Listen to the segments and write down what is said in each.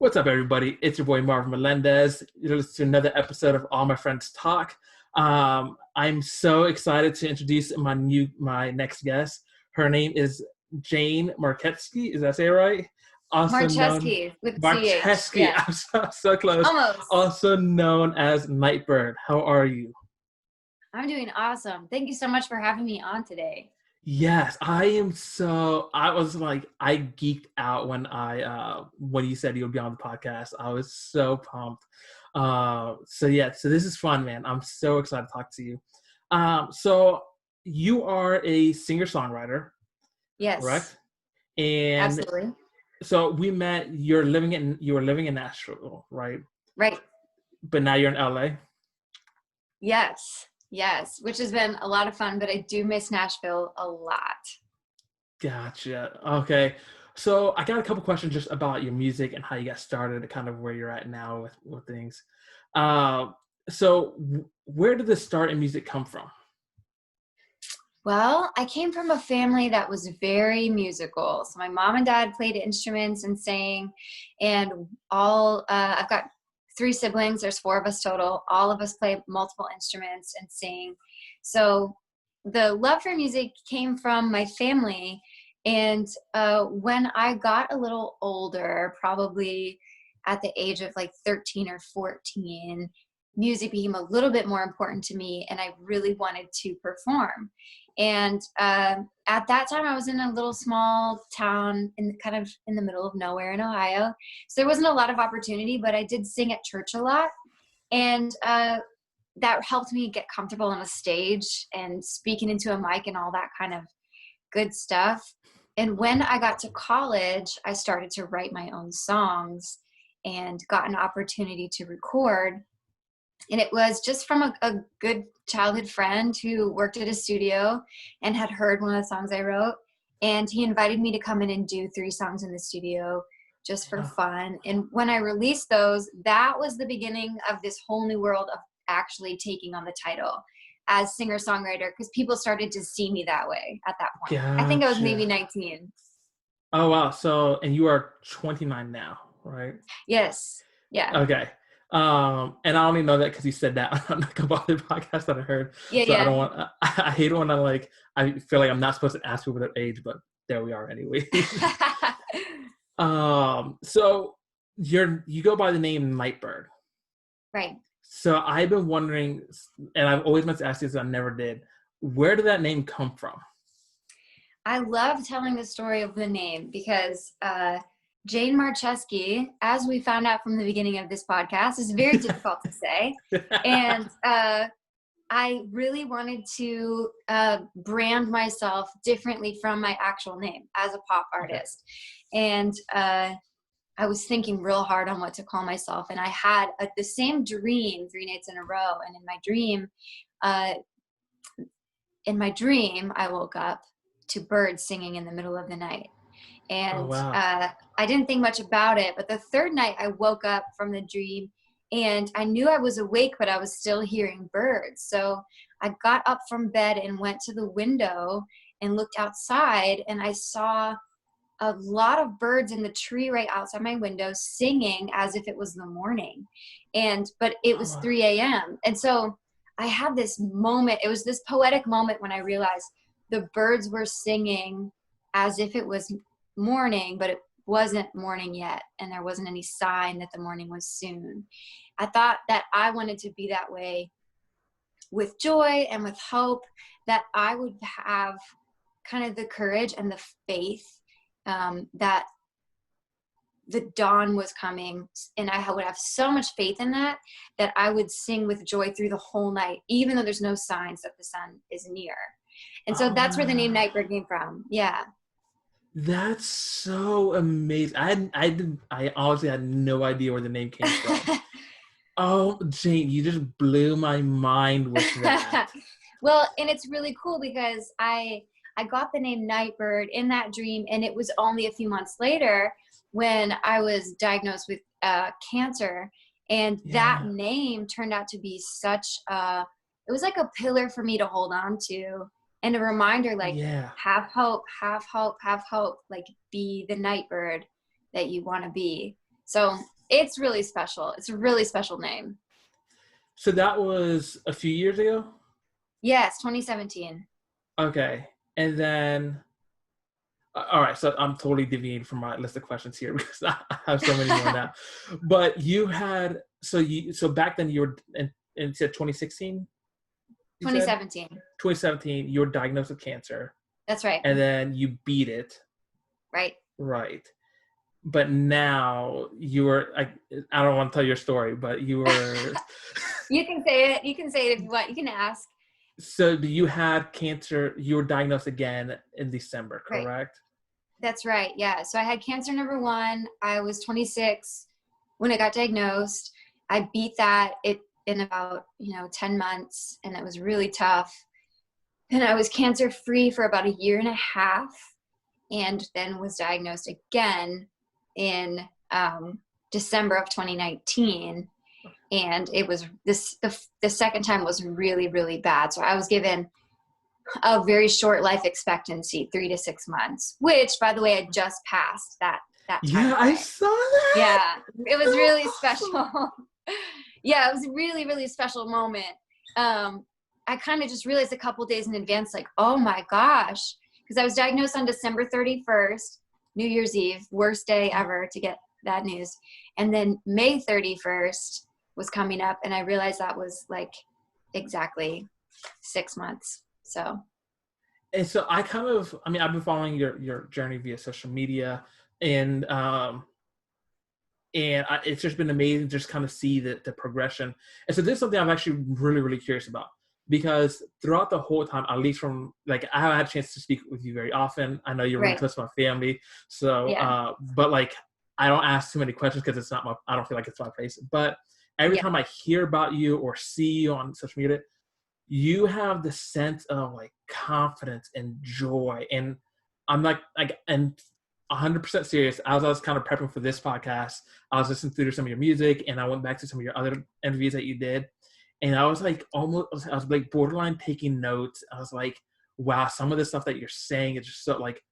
What's up, everybody? It's your boy Marvin Melendez. You're listening to another episode of All My Friends Talk. I'm so excited to introduce my next guest. Her name is Jane Marketsky. Is that say it right? Also known Marcheski with CH. Marcheski. Yeah, I'm so close. almost. Also known as Nightebirde. How are you? I'm doing awesome. Thank you so much for having me on today. Yes, I was like, I geeked out when you said you would be on the podcast. I was so pumped. So this is fun, man. I'm so excited to talk to you. So you are a singer-songwriter, Yes, correct? And absolutely. so we met, you were living in Nashville, right? Right. But now you're in LA. Yes, which has been a lot of fun, but I do miss Nashville a lot. Gotcha. Okay. So I got a couple questions just about your music and how you got started and kind of where you're at now with things. Uh, where did the start in music come from? Well, I came from a family that was very musical. So my mom and dad played instruments and sang, and I've got three siblings. There's four of us total. All of us play multiple instruments and sing. So the love for music came from my family. And when I got a little older, probably at the age of like 13 or 14, music became a little bit more important to me, and I really wanted to perform. And at that time, I was in a little small town kind of in the middle of nowhere in Ohio. So there wasn't a lot of opportunity, but I did sing at church a lot. And that helped me get comfortable on a stage and speaking into a mic and all that kind of good stuff. And when I got to college, I started to write my own songs and got an opportunity to record. And it was just from a good childhood friend who worked at a studio and had heard one of the songs I wrote. And he invited me to come in and do 3 songs in the studio just for fun. And when I released those, that was the beginning of this whole new world of actually taking on the title as singer-songwriter, because people started to see me that way at that point. Gotcha. I think I was maybe 19. Oh, wow. So, and you are 29 now, right? Yes. Yeah. Okay. And I only know that because you said that on a couple other podcasts that I heard. Yeah. So Yeah. I hate when I feel like I'm not supposed to ask people their age, but there we are anyway. So you go by the name Nightebirde. Right. So I've been wondering, and I've always meant to ask you this, I never did. Where did that name come from? I love telling the story of the name because Jane Marcheski, as we found out from the beginning of this podcast, is very difficult to say. And I really wanted to brand myself differently from my actual name as a pop artist. And I was thinking real hard on what to call myself. And I had the same dream 3 nights in a row. And in my dream, I woke up to birds singing in the middle of the night. And Oh, wow. I didn't think much about it. But the third night I woke up from the dream and I knew I was awake, but I was still hearing birds. So I got up from bed and went to the window and looked outside, and I saw a lot of birds in the tree right outside my window singing as if it was the morning. But it was 3 a.m. And so I had this moment. It was this poetic moment when I realized the birds were singing as if it was morning, but it wasn't morning yet, and there wasn't any sign that the morning was soon. I thought that I wanted to be that way with joy and with hope, that I would have kind of the courage and the faith that the dawn was coming, and I would have so much faith in that I would sing with joy through the whole night, even though there's no signs that the sun is near. And so that's where the name Nightbirde came from. Yeah. That's so amazing. I honestly had no idea where the name came from. Oh, Jane, you just blew my mind with that. Well, and it's really cool because I got the name Nightbirde in that dream, and it was only a few months later when I was diagnosed with cancer, and that name turned out to be it was like a pillar for me to hold on to, and a reminder, like, have hope, have hope, have hope, like, be the Nightbirde that you want to be. So It's really special. It's a really special name. So that was a few years ago? Yes, 2017. Okay. And then, all right, so I'm totally deviating from my list of questions here because I have so many more now. But you had, so back then you were, and you said 2016, you said? 2017. 2017, you were diagnosed with cancer, That's right. and then you beat it, Right. right? But now you were, I don't want to tell your story, but you were, You can say it. You can say it if you want. You can ask. so you had cancer, you were diagnosed again in December, Right. correct? That's right. Yeah. So I had cancer number 1. I was 26 when I got diagnosed. I beat that in about, 10 months, and it was really tough. And I was cancer free for about a year and a half, and then was diagnosed again in December of 2019. And it was the second time was really, really bad. So I was given a very short life expectancy, 3 to 6 months, which, by the way, I just passed that time. Yeah, I saw that. Yeah, it was really special. Yeah, it was a really, really special moment. I kind of just realized a couple days in advance, like, oh my gosh, because I was diagnosed on December 31st, New Year's Eve, worst day ever to get that news. And then May 31st was coming up, and I realized that was like exactly 6 months. So. And so I've been following your journey via social media, and it's just been amazing to just kind of see the progression. And so this is something I'm actually really, really curious about, because throughout the whole time, at least from like, I haven't had a chance to speak with you very often. I know you're really Right. close to my family. So, Yeah. but like, I don't ask too many questions because I don't feel like it's my place. But every Yeah. time I hear about you or see you on social media, you have the sense of like confidence and joy. And I'm and 100% serious. As I was kind of prepping for this podcast, I was listening through some of your music, and I went back to some of your other interviews that you did. And I was like, I was like borderline taking notes. I was like, wow, some of the stuff that you're saying is just so like,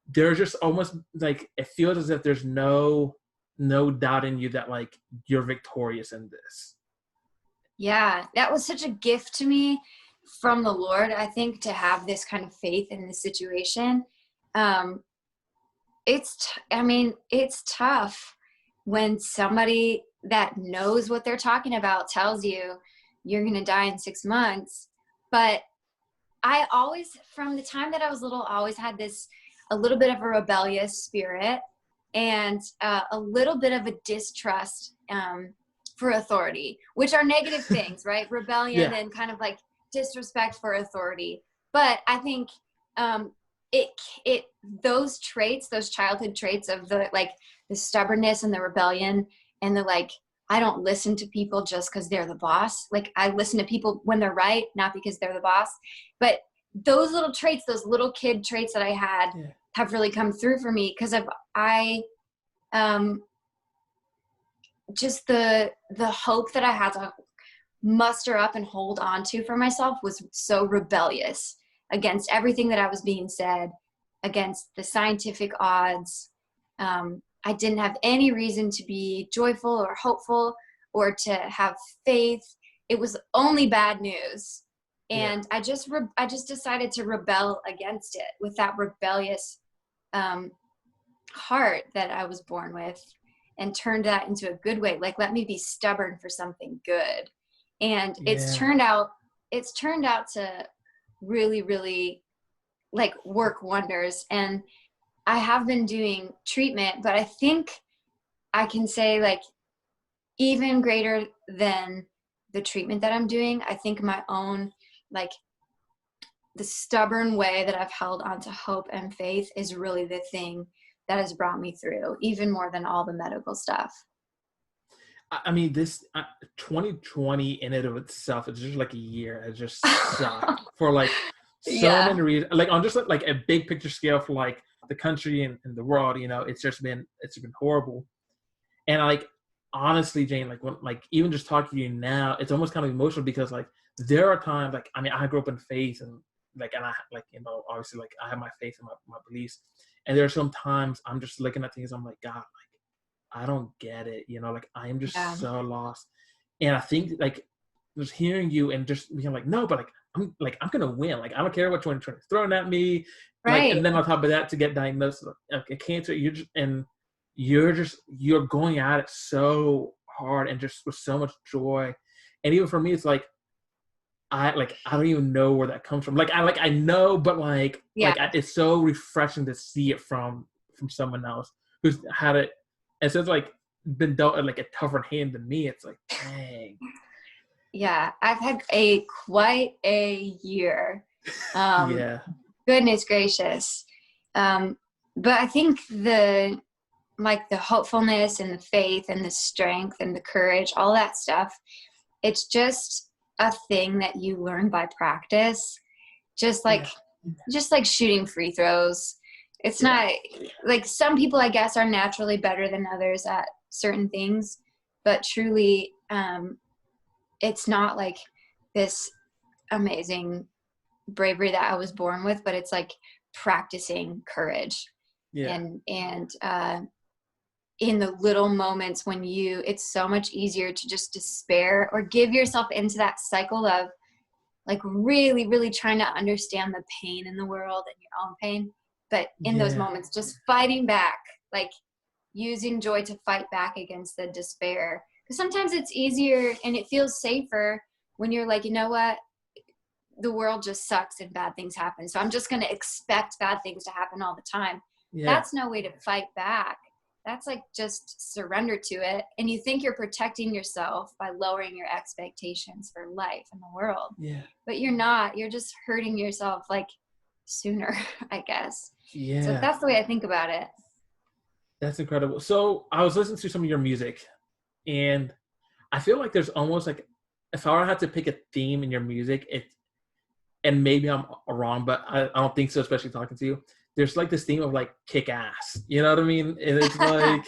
there's just almost like, it feels as if there's no doubt in you that like you're victorious in this. Yeah, that was such a gift to me from the Lord, I think, to have this kind of faith in this situation. It's tough when somebody that knows what they're talking about tells you you're going to die in 6 months. But I always, from the time that I was little, always had a little bit of a rebellious spirit, and a little bit of a distrust for authority, which are negative things, right? Rebellion Yeah. and kind of like disrespect for authority. But I think those traits, those childhood traits of the stubbornness and the rebellion and the like, I don't listen to people just because they're the boss. Like, I listen to people when they're right, not because they're the boss. But those little traits, those little kid traits that I had, have really come through for me, because just the hope that I had to muster up and hold on to for myself was so rebellious against everything that I was being said, against the scientific odds. I didn't have any reason to be joyful or hopeful or to have faith. It was only bad news. And I just decided to rebel against it with that rebellious heart that I was born with, and turned that into a good way. Like, let me be stubborn for something good. And it's turned out to really, really like work wonders. And I have been doing treatment, but I think I can say, like, even greater than the treatment that I'm doing, I think my own, like, the stubborn way that I've held onto hope and faith is really the thing that has brought me through, even more than all the medical stuff. I mean, this 2020 in and of itself is just like a year. It just sucked for like so many reasons. Like, on just like a big picture scale for like the country and the world, it's been horrible. And like, honestly, Jane, like, when like even just talking to you now, it's almost kind of emotional, because like there are times, like, I mean, I grew up in faith, and like, and I like, obviously, like, I have my faith and my beliefs, and there are some times I'm just looking at things, I'm like, God, like, I don't get it. Like I am just Yeah. so lost. And I think like just hearing you and just being like, no, but I'm gonna win. Like I don't care what 2020 is throwing at me. Like, Right. and then on top of that, to get diagnosed like a cancer, you're going at it so hard and just with so much joy. And even for me, it's like I don't even know where that comes from. I know, but Yeah. it's so refreshing to see it from someone else who's had it, and so it's like been dealt like a tougher hand than me. It's like, dang. Yeah. I've had quite a year. Yeah. Goodness gracious. But I think the hopefulness and the faith and the strength and the courage, all that stuff, it's just a thing that you learn by practice. Just like shooting free throws. It's not like some people, I guess, are naturally better than others at certain things, but truly, it's not like this amazing bravery that I was born with, but it's like practicing courage. Yeah. And in the little moments when it's so much easier to just despair or give yourself into that cycle of like really, really trying to understand the pain in the world and your own pain. But in those moments, just fighting back, like using joy to fight back against the despair. Because sometimes it's easier and it feels safer when you're like, you know what? The world just sucks and bad things happen. So I'm just going to expect bad things to happen all the time. Yeah. That's no way to fight back. That's like just surrender to it. And you think you're protecting yourself by lowering your expectations for life and the world. Yeah. But you're not. You're just hurting yourself like sooner, I guess. Yeah. So that's the way I think about it. That's incredible. So I was listening to some of your music, and I feel like there's almost like, if I were to have to pick a theme in your music, and maybe I'm wrong, but I don't think so, especially talking to you. There's like this theme of like kick ass. You know what I mean? And it's like,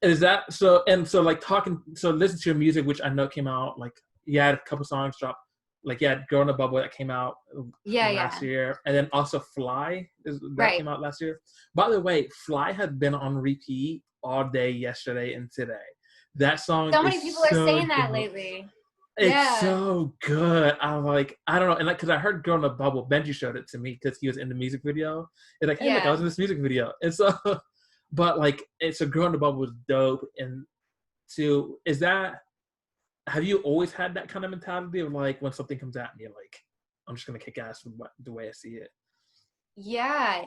is that so? And so like listen to your music, which I know came out, like you had a couple songs drop, like you had Girl in a Bubble that came out last year. And then also Fly came out last year. By the way, Fly had been on repeat all day yesterday and today. That song, so many people are saying that lately. It's so good. I'm like, I don't know. And like, cause I heard Girl in a Bubble, Benji showed it to me cause he was in the music video. It's like, hey, look, I was in this music video. And so, but like, it's a Girl in a Bubble was dope. And have you always had that kind of mentality of like, when something comes at me, like, I'm just going to kick ass with the way I see it? Yeah,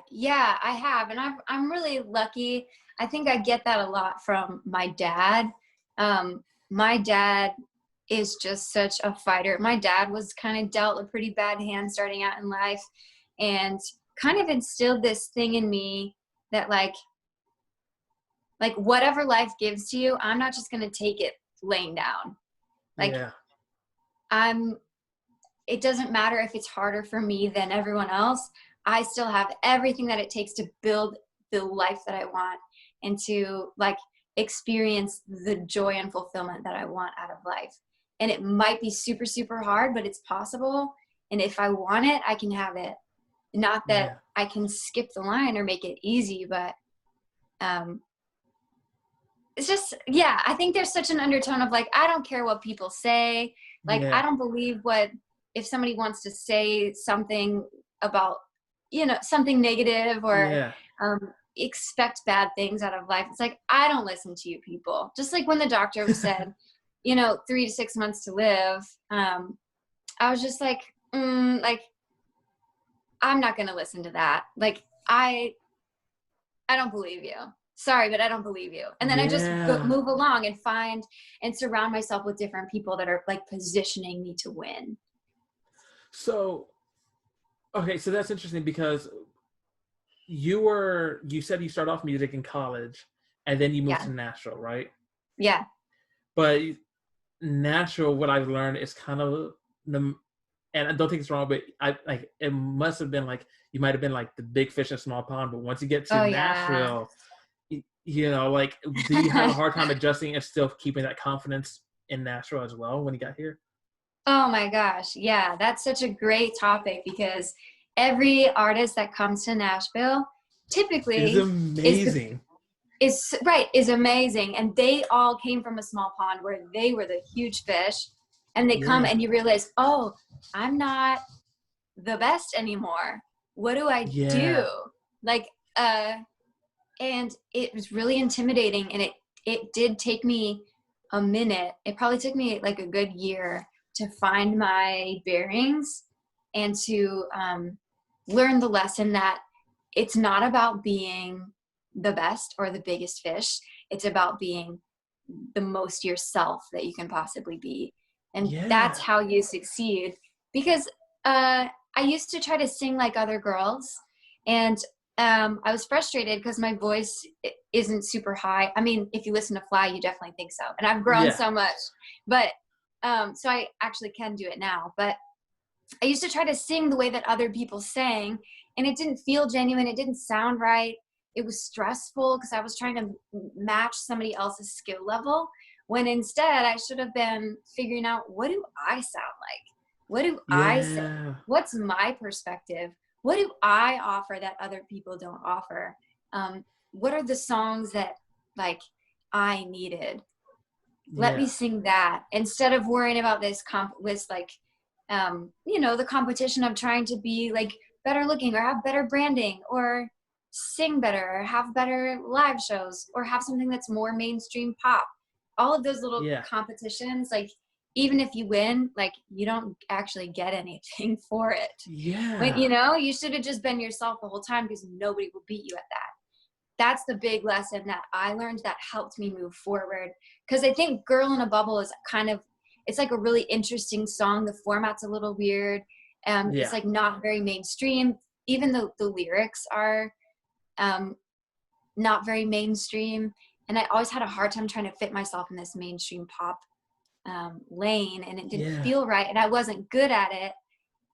I have. And I'm really lucky. I think I get that a lot from my dad. My dad is just such a fighter. My dad was kind of dealt a pretty bad hand starting out in life and kind of instilled this thing in me that like whatever life gives to you, I'm not just going to take it laying down. Like it doesn't matter if it's harder for me than everyone else. I still have everything that it takes to build the life that I want and to like experience the joy and fulfillment that I want out of life. And it might be super, super hard, but it's possible. And if I want it, I can have it. Not that I can skip the line or make it easy, but it's just, I think there's such an undertone of like, I don't care what people say. Like, I don't believe if somebody wants to say something about, something negative or expect bad things out of life. It's like, I don't listen to you people. Just like when the doctor said, 3 to 6 months to live. I was just like, I'm not going to listen to that. Like, I don't believe you. Sorry, but I don't believe you. And then I just move along and find and surround myself with different people that are like positioning me to win. So, okay, so that's interesting because you said you started off music in college and then you moved to Nashville, right? Yeah. But Nashville, what I've learned is kind of, and I don't think it's wrong, but it must have been like, you might have been like the big fish in a small pond, but once you get to Nashville, like, do you have a hard time adjusting and still keeping that confidence in Nashville as well when you got here? Oh my gosh. Yeah, that's such a great topic because every artist that comes to Nashville typically is amazing. is amazing. And they all came from a small pond where they were the huge fish, and they come Yeah. and you realize, oh, I'm not the best anymore. What do I do? Yeah. Like, and it was really intimidating, and it did take me a minute. It probably took me like a good year to find my bearings and to learn the lesson that it's not about being the best or the biggest fish. It's about being the most yourself that you can possibly be. And that's Yeah. how you succeed. Because I used to try to sing like other girls, and I was frustrated because my voice isn't super high. I mean, if you listen to Fly, you definitely think so. And I've grown Yeah. so much, but so I actually can do it now. But I used to try to sing the way that other people sang, and it didn't feel genuine. It didn't sound right. It was stressful because I was trying to match somebody else's skill level, when instead I should have been figuring out, what do I sound like? What do I say? Yeah. What's my perspective? What do I offer that other people don't offer? What are the songs that like I needed? Let me Yeah. sing that instead of worrying about this like the competition of trying to be like better looking or have better branding or sing better or have better live shows or have something that's more mainstream pop. All of those little Yeah. competitions, like even if you win, like you don't actually get anything for it. When Yeah. you should have just been yourself the whole time, because nobody will beat you at that. That's the big lesson that I learned that helped me move forward. Because I think Girl in a Bubble is it's like a really interesting song. The format's a little weird. It's Yeah. like not very mainstream. Even though the lyrics are not very mainstream. And I always had a hard time trying to fit myself in this mainstream pop lane, and it didn't Yeah. feel right. And I wasn't good at it.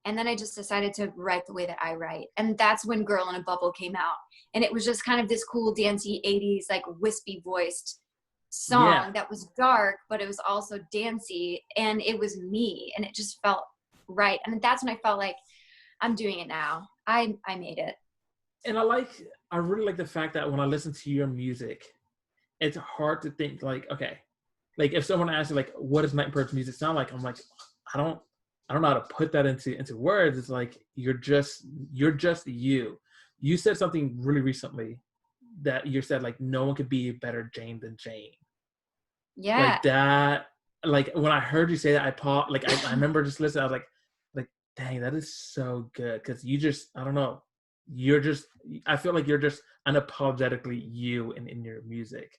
And then I just decided to write the way that I write. And that's when Girl in a Bubble came out. And it was just kind of this cool, dancey 80s, like wispy voiced Yeah. song that was dark, but it was also dancey. And it was me. And it just felt right. And that's when I felt like I'm doing it now. I made it. And I really like the fact that when I listen to your music, it's hard to think like, okay, like if someone asks you like, what does Nightbirde's music sound like? I'm like, I don't I don't know how to put that into words. It's like you're just you. You said something really recently that you said like no one could be a better Jane than Jane. Yeah. Like that, like when I heard you say that, I paused. Like I remember just listening. I was like, dang, that is so good because you just, I don't know, you're just. I feel like you're just unapologetically you in your music.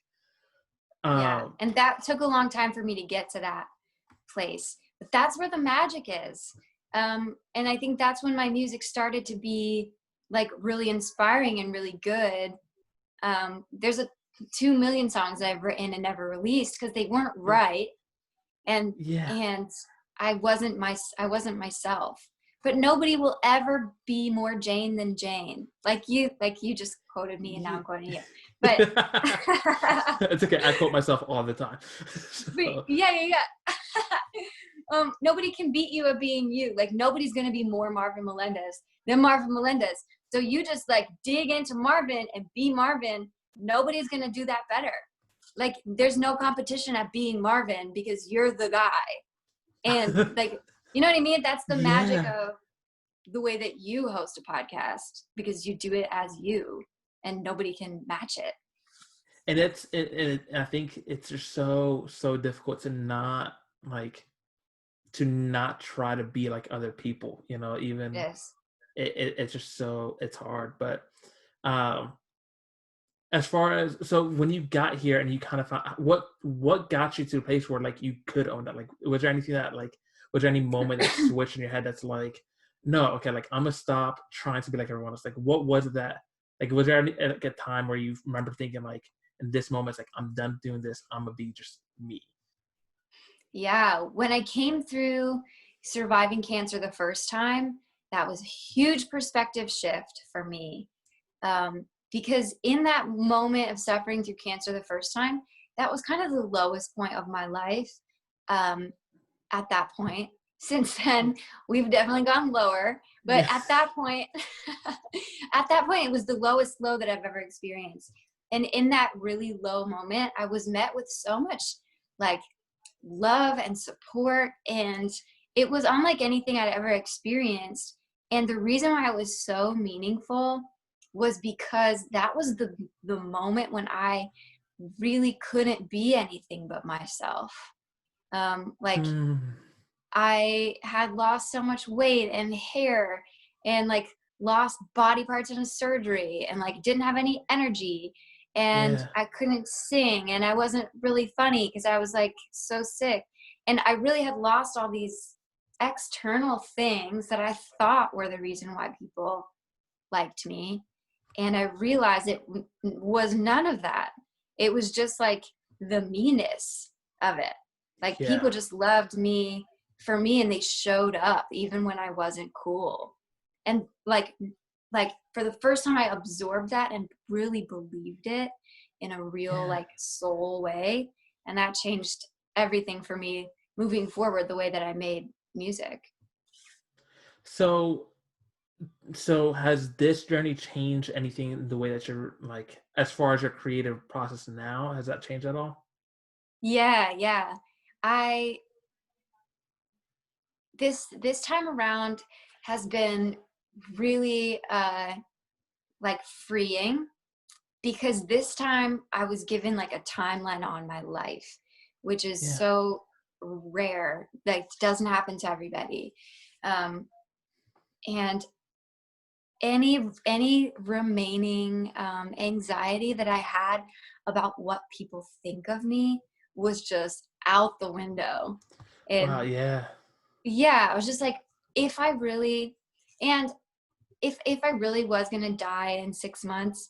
Yeah. Um, And that took a long time for me to get to that place. But that's where the magic is. And I think that's when my music started to be like really inspiring and really good. There's 2 million songs I've written and never released because they weren't right. And yeah. and I wasn't myself. But nobody will ever be more Jane than Jane. Like you just quoted me and now I'm quoting you. But It's okay. I quote myself all the time. but So, yeah. Nobody can beat you at being you. Like nobody's gonna be more Marvin Melendez than Marvin Melendez. So you just like dig into Marvin and be Marvin. Nobody's gonna do that better. Like there's no competition at being Marvin because you're the guy. And like, you know what I mean? That's the magic yeah. of the way that you host a podcast, because you do it as you and nobody can match it. And I think it's just so difficult to not like to not try to be like other people, even Yes. it's just it's hard. But um as far as, so when you got here and you kind of found what got you to a place where like you could own that, like was there anything that like, was there any moment that switched in your head that's like, no, okay, like I'm gonna stop trying to be like everyone else? Like what was it that, like was there any, like a time where you remember thinking like, in this moment it's like I'm done doing this, I'm gonna be just me? Yeah. When I came through surviving cancer the first time, that was a huge perspective shift for me. Because in that moment of suffering through cancer the first time, that was kind of the lowest point of my life. At that point, since then, we've definitely gone lower. But Yeah. at that point, at that point, it was the lowest low that I've ever experienced. And in that really low moment, I was met with so much like love and support, and it was unlike anything I'd ever experienced. And the reason why it was so meaningful was because that was the moment when I really couldn't be anything but myself. Like Mm, I had lost so much weight and hair, and like lost body parts in a surgery, and like didn't have any energy, and yeah. I couldn't sing, and I wasn't really funny because I was like so sick. And I really had lost all these external things that I thought were the reason why people liked me. And I realized it was none of that. It was just like the meanness of it. Like Yeah. people just loved me for me, and they showed up even when I wasn't cool. And like for the first time I absorbed that and really believed it in a real Yeah. like soul way. And that changed everything for me moving forward, the way that I made music. So so has this journey changed anything in the way that you're like, as far as your creative process now? Has that changed at all? Yeah, yeah. I this time around has been really like freeing, because this time I was given like a timeline on my life, which is Yeah. so rare. Like doesn't happen to everybody. Um, and any remaining anxiety that I had about what people think of me was just out the window. Wow. And Yeah. yeah, I was just like, if I really, and if I really was gonna die in 6 months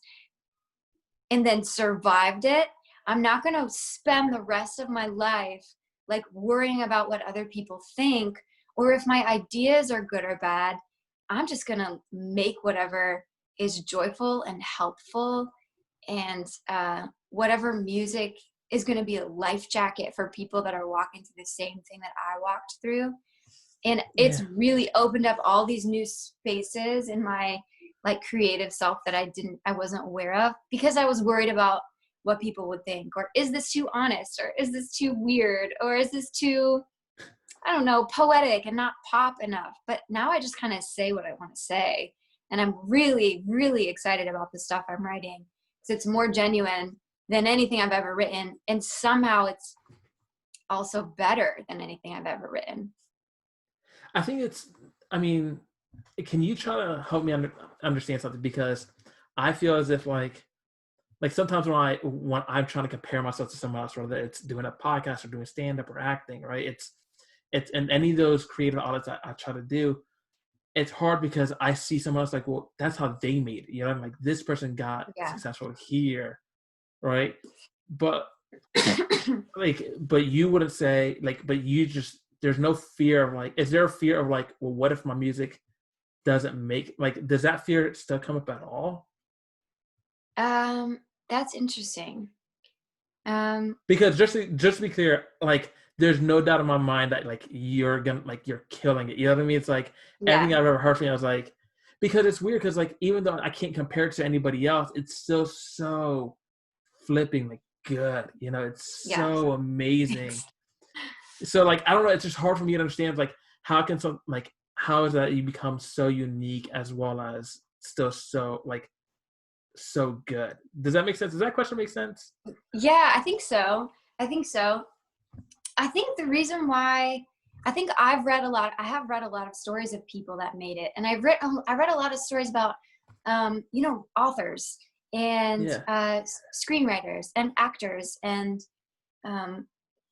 and then survived it, I'm not gonna spend the rest of my life like worrying about what other people think, or if my ideas are good or bad. I'm just gonna make whatever is joyful and helpful, and whatever music is gonna be a life jacket for people that are walking through the same thing that I walked through. And it's Yeah. really opened up all these new spaces in my like creative self that I wasn't aware of, because I was worried about what people would think, or is this too honest, or is this too weird, or is this too, I don't know, poetic and not pop enough. But now I just kind of say what I want to say, and I'm really really excited about the stuff I'm writing, because it's more genuine than anything I've ever written, and somehow it's also better than anything I've ever written. I think it's. I mean, can you try to help me understand something? Because I feel as if like sometimes when I'm trying to compare myself to someone else, whether it's doing a podcast or doing stand up or acting, right? It's in any of those creative outlets I try to do. It's hard because I see someone else like, well, that's how they made it. You know, I'm like, this person got Yeah. successful here, right? But but you wouldn't say like, but you just there's no fear of like, is there a fear of like, well, what if my music doesn't make like, does that fear still come up at all? um that's interesting. um Because just to be clear, like there's no doubt in my mind that like you're killing it. You know what I mean? It's like yeah, everything I've ever heard from you, I was like, because it's weird because like even though I can't compare it to anybody else, it's still so flipping like good. You know, it's yeah. so amazing. Thanks. So like I don't know, it's just hard for me to understand like how can some like how is that you become so unique as well as still so like so good. Does that make sense? Does that question make sense? Yeah, I think so. I think so. I think the reason why, I have read a lot of stories of people that made it, and I read a lot of stories about authors and Yeah. screenwriters and actors and um,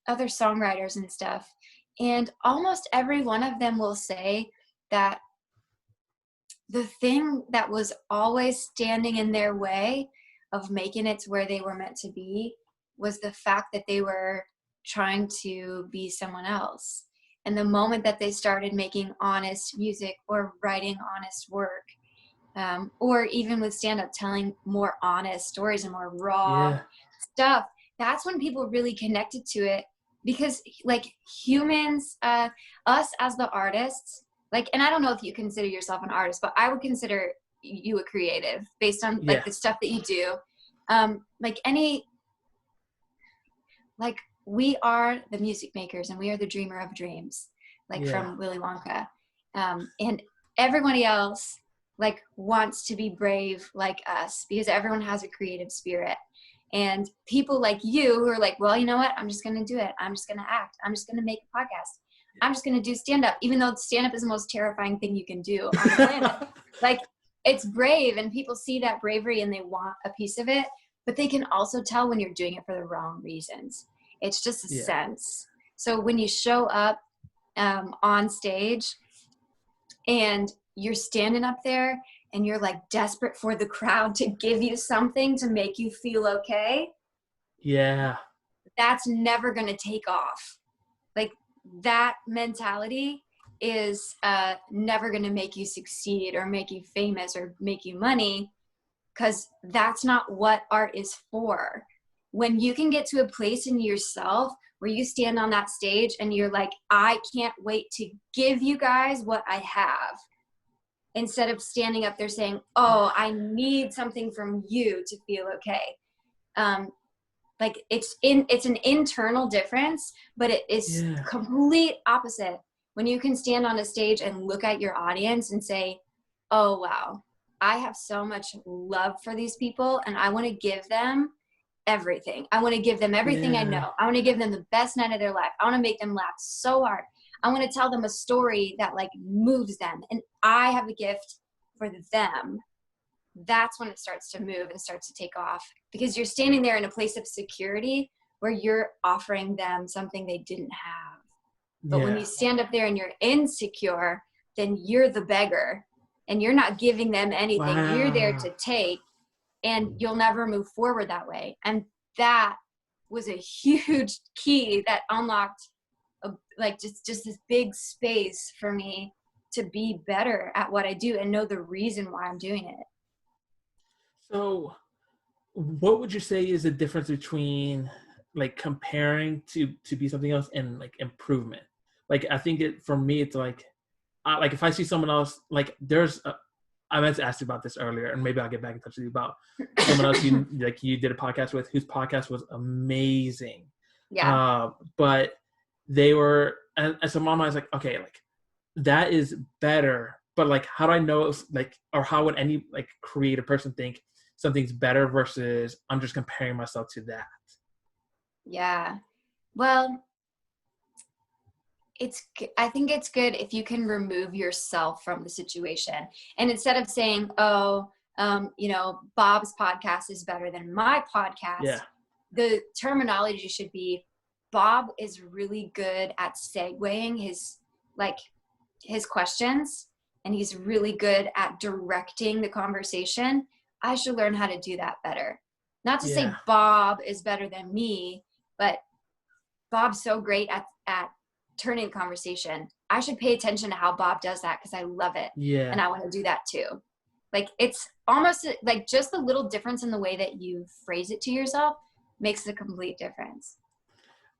other songwriters and stuff. And almost every one of them will say that the thing that was always standing in their way of making it to where they were meant to be was the fact that they were trying to be someone else. And the moment that they started making honest music or writing honest work, or even with stand up, telling more honest stories and more raw Yeah. stuff, that's when people really connected to it. Because, like, humans, us as the artists, like, and I don't know if you consider yourself an artist, but I would consider you a creative based on like Yeah. the stuff that you do. Like we are the music makers and we are the dreamer of dreams, like from Willy Wonka. And everybody else like wants to be brave like us because everyone has a creative spirit. And people like you who are like, well, you know what? I'm just going to do it. I'm just going to act. I'm just going to make a podcast. I'm just going to do stand-up, even though stand-up is the most terrifying thing you can do on the planet. Like, it's brave, and people see that bravery and they want a piece of it, but they can also tell when you're doing it for the wrong reasons. It's just a sense. So when you show up on stage and you're standing up there and you're like desperate for the crowd to give you something to make you feel okay. Yeah. That's never going to take off. Like, that mentality is never going to make you succeed or make you famous or make you money, because that's not what art is for. When you can get to a place in yourself where you stand on that stage and you're like, I can't wait to give you guys what I have, instead of standing up there saying, oh, I need something from you to feel okay. Like, it's an internal difference, but it is complete opposite when you can stand on a stage and look at your audience and say, oh, wow, I have so much love for these people and I want to give them everything. I want to give them everything I know. I want to give them the best night of their life. I want to make them laugh so hard. I want to tell them a story that like moves them, and I have a gift for them. That's when it starts to move and starts to take off, because you're standing there in a place of security where you're offering them something they didn't have. But when you stand up there and you're insecure, then you're the beggar and you're not giving them anything. Wow. You're there to take, and you'll never move forward that way. And that was a huge key that unlocked just this big space for me to be better at what I do and know the reason why I'm doing it. So what would you say is the difference between like comparing to be something else and like improvement? Like, I think for me, it's like if I see someone else, like I meant to ask you about this earlier, and maybe I'll get back in touch with you about someone else you did a podcast with, whose podcast was amazing. Yeah. But they were, and so my mind's like, okay, like that is better, but like, how do I know or how would any like creative person think something's better versus I'm just comparing myself to that? Yeah. Well, I think it's good if you can remove yourself from the situation. And instead of saying, oh, Bob's podcast is better than my podcast, the terminology should be, Bob is really good at segueing his questions, and he's really good at directing the conversation. I should learn how to do that better. Not to say Bob is better than me, but Bob's so great at turning conversation. I should pay attention to how Bob does that, because I love it. Yeah. And I want to do that too. Like, it's almost like just the little difference in the way that you phrase it to yourself makes a complete difference.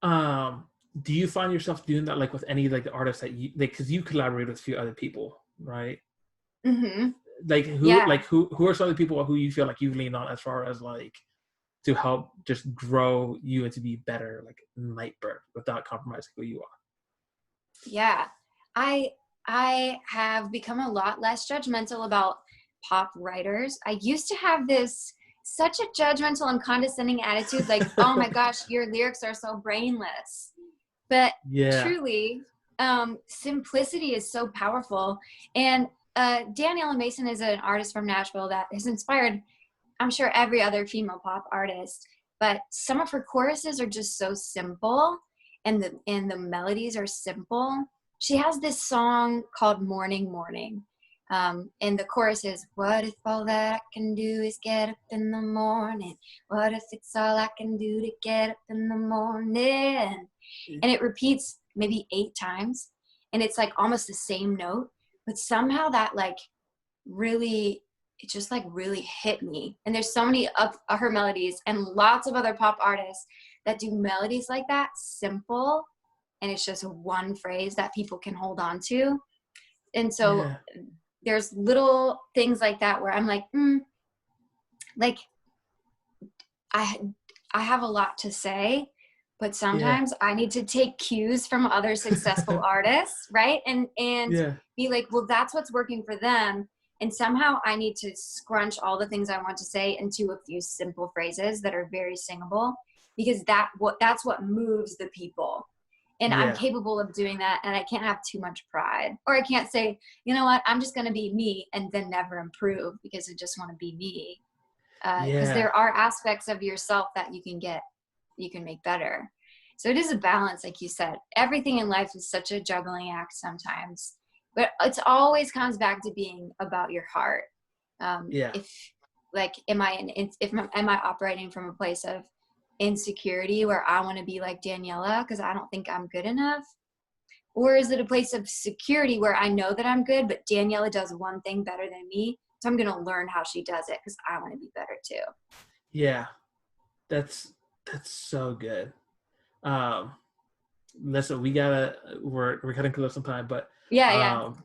Do you find yourself doing that like with any like the artists that you like, because you collaborate with a few other people, right? Mm-hmm. Like who are some of the people who you feel like you've leaned on as far as like to help just grow you and to be better, like Nightebirde, without compromising who you are? Yeah, I have become a lot less judgmental about pop writers. I used to have such a judgmental and condescending attitude, like, oh my gosh, your lyrics are so brainless. But truly, simplicity is so powerful. And Daniela Mason is an artist from Nashville that has inspired, I'm sure, every other female pop artist. But some of her choruses are just so simple, and the melodies are simple. She has this song called Morning, Morning. And the chorus is, what if all that I can do is get up in the morning? What if it's all I can do to get up in the morning? And it repeats maybe 8 times, and it's like almost the same note, but somehow that like really, it just like really hit me. And there's so many of her melodies and lots of other pop artists that do melodies like that, simple, and it's just one phrase that people can hold on to. And so there's little things like that where I'm like, like, I I have a lot to say, but Yeah. sometimes I need to take cues from other successful artists, right? And Yeah. be like, well, that's what's working for them. And somehow I need to scrunch all the things I want to say into a few simple phrases that are very singable, because that's what moves the people. And I'm Yeah. capable of doing that, and I can't have too much pride. Or I can't say, you know what, I'm just gonna be me and then never improve because I just want to be me. Because Yeah. there are aspects of yourself that you can make better. So it is a balance, like you said. Everything in life is such a juggling act sometimes, but it's always comes back to being about your heart. Yeah. If like, am I operating from a place of insecurity where I want to be like Daniela because I don't think I'm good enough? Or is it a place of security where I know that I'm good, but Daniela does one thing better than me, so I'm going to learn how she does it because I want to be better too. Yeah. That's that's so good. Um, listen, we're cutting close some time, but Yeah, yeah. um,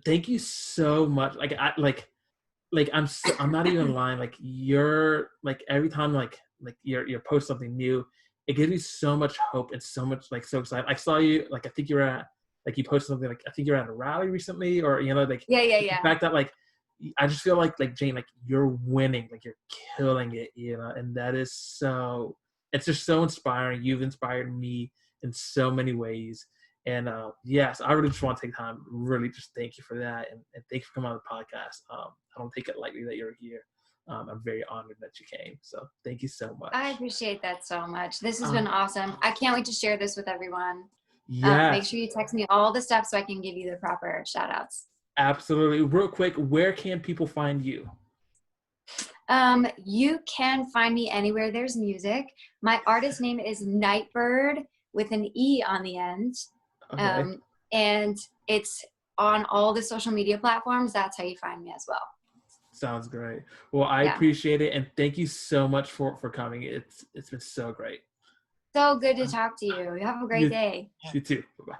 thank you so much. I'm not even lying. Like you're like every time you post something new, it gives me so much hope and so much like so excited. I saw you like I think you were at like you posted something like I think you're at a rally recently or like Yeah, yeah, the yeah. fact that like I just feel like Jane, like you're winning, like you're killing it, and that is so it's just so inspiring. You've inspired me in so many ways. And yes, I really just want to take time, really just thank you for that, and thank you for coming on the podcast. I don't take it lightly that you're here. I'm very honored that you came. So thank you so I much. appreciate that so much. This has Uh, been awesome. I can't wait to share this with everyone. Make yes, sure you text me all the stuff so I can give you the proper shout outs. absolutely. Real quick, where can people find you? You can find me anywhere there's music. My artist name is Nightebirde with an E on the end. Okay, Um, and it's on all the social media platforms. That's how you find me as well. sounds great. Well, I Yeah. appreciate it, and thank you so much for coming. It's been so great. So good to talk to you. You have a great You day. you too. Bye bye.